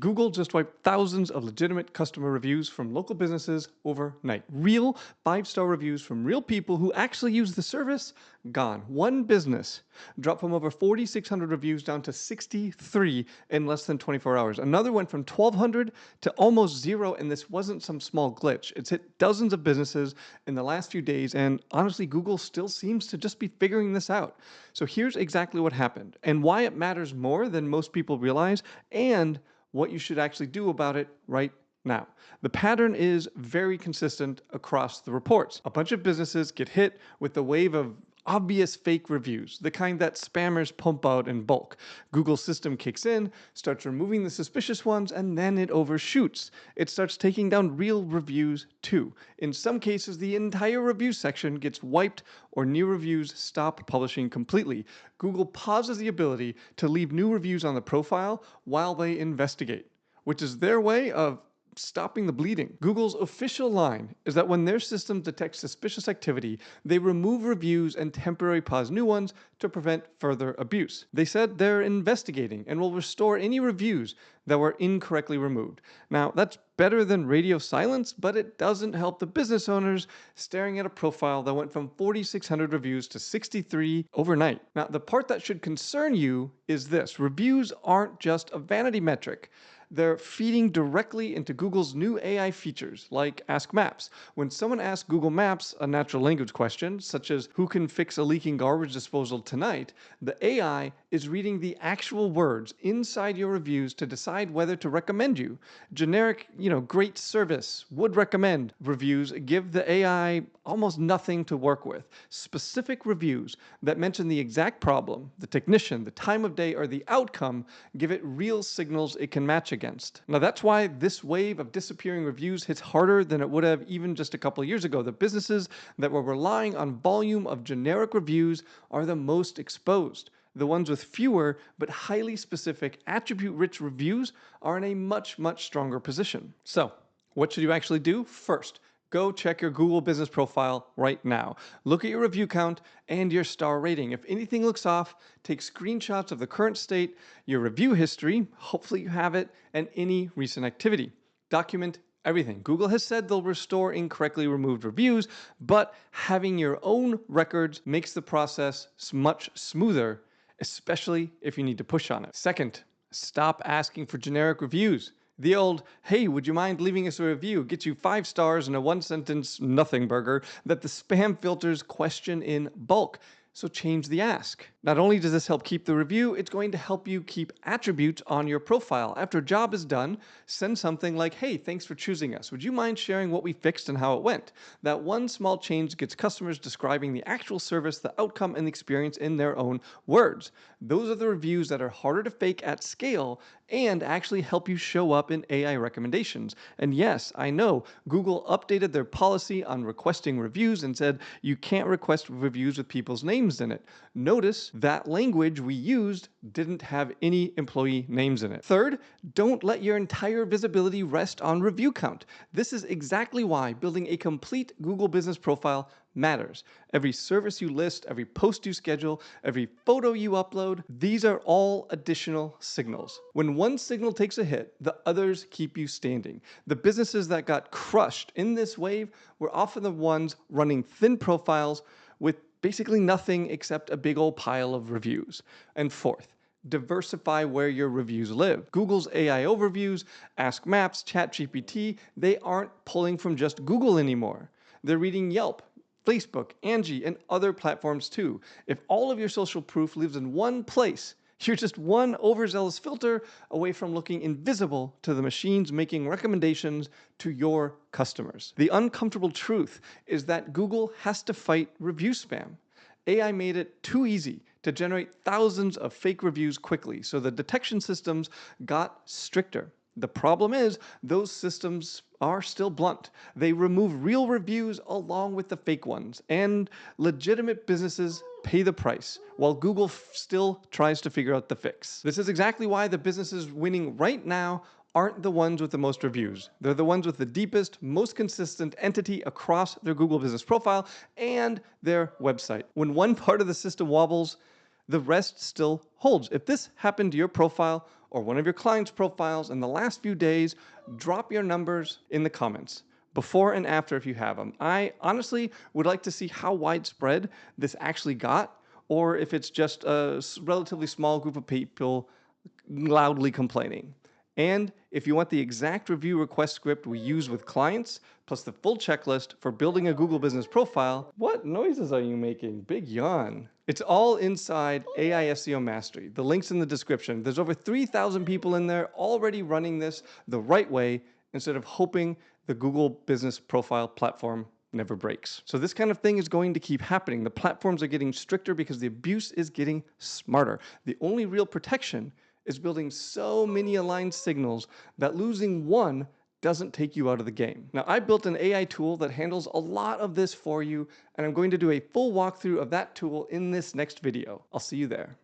Google just wiped thousands of legitimate customer reviews from local businesses overnight. Real 5-star reviews from real people who actually use the service, gone. One business dropped from over 4,600 reviews down to 63 in less than 24 hours. Another went from 1,200 to almost zero, and this wasn't some small glitch. It's hit dozens of businesses in the last few days, and honestly, Google still seems to just be figuring this out. So here's exactly what happened, and why it matters more than most people realize, and what you should actually do about it right now. The pattern is very consistent across the reports. A bunch of businesses get hit with the wave of obvious fake reviews, the kind that spammers pump out in bulk. Google's system kicks in, starts removing the suspicious ones, and then it overshoots. It starts taking down real reviews too. In some cases, the entire review section gets wiped or new reviews stop publishing completely. Google pauses the ability to leave new reviews on the profile while they investigate, which is their way of stopping the bleeding. Google's official line is that when their system detects suspicious activity, they remove reviews and temporarily pause new ones to prevent further abuse. They said they're investigating and will restore any reviews that were incorrectly removed. Now, that's better than radio silence, but it doesn't help the business owners staring at a profile that went from 4,600 reviews to 63 overnight. Now, the part that should concern you is this: reviews aren't just a vanity metric. They're feeding directly into Google's new AI features, like Ask Maps. When someone asks Google Maps a natural language question, such as who can fix a leaking garbage disposal tonight, the AI is reading the actual words inside your reviews to decide whether to recommend you. Generic, great service, would recommend reviews give the AI almost nothing to work with. Specific reviews that mention the exact problem, the technician, the time of day, or the outcome give it real signals it can match against. Now, that's why this wave of disappearing reviews hits harder than it would have even just a couple of years ago. The businesses that were relying on volume of generic reviews are the most exposed. The ones with fewer but highly specific attribute-rich reviews are in a much, much stronger position. So, what should you actually do? First, go check your Google business profile right now. Look at your review count and your star rating. If anything looks off, take screenshots of the current state, your review history, hopefully you have it, and any recent activity. Document everything. Google has said they'll restore incorrectly removed reviews, but having your own records makes the process much smoother, especially if you need to push on it. Second, stop asking for generic reviews. The old, hey, would you mind leaving us a review, gets you 5 stars and a 1-sentence nothing burger that the spam filters question in bulk. So change the ask. Not only does this help keep the review, it's going to help you keep attributes on your profile. After a job is done, send something like, hey, thanks for choosing us. Would you mind sharing what we fixed and how it went? That one small change gets customers describing the actual service, the outcome, and the experience in their own words. Those are the reviews that are harder to fake at scale and actually help you show up in AI recommendations. And yes, I know Google updated their policy on requesting reviews and said you can't request reviews with people's names in it. Notice that language we used didn't have any employee names in it. Third, don't let your entire visibility rest on review count. This is exactly why building a complete Google business profile matters. Every service you list, every post you schedule, every photo you upload, these are all additional signals. When one signal takes a hit, the others keep you standing. The businesses that got crushed in this wave were often the ones running thin profiles with basically nothing except a big old pile of reviews. And fourth, diversify where your reviews live. Google's AI overviews, Ask Maps, ChatGPT, they aren't pulling from just Google anymore. They're reading Yelp, Facebook, Angie, and other platforms too. If all of your social proof lives in one place, you're just one overzealous filter away from looking invisible to the machines making recommendations to your customers. The uncomfortable truth is that Google has to fight review spam. AI made it too easy to generate thousands of fake reviews quickly, so the detection systems got stricter. The problem is, those systems are still blunt. They remove real reviews along with the fake ones, and legitimate businesses pay the price, while Google still tries to figure out the fix. This is exactly why the businesses winning right now aren't the ones with the most reviews. They're the ones with the deepest, most consistent entity across their Google business profile and their website. When one part of the system wobbles, the rest still holds. If this happened to your profile or one of your clients' profiles in the last few days, drop your numbers in the comments. Before and after if you have them. I honestly would like to see how widespread this actually got, or if it's just a relatively small group of people loudly complaining. And if you want the exact review request script we use with clients, plus the full checklist for building a Google business profile, what noises are you making? Big yawn. It's all inside AI SEO Mastery. The link's in the description. There's over 3,000 people in there already running this the right way instead of hoping the Google business profile platform never breaks. So this kind of thing is going to keep happening. The platforms are getting stricter because the abuse is getting smarter. The only real protection is building so many aligned signals that losing one doesn't take you out of the game. Now, I built an AI tool that handles a lot of this for you, and I'm going to do a full walkthrough of that tool in this next video. I'll see you there.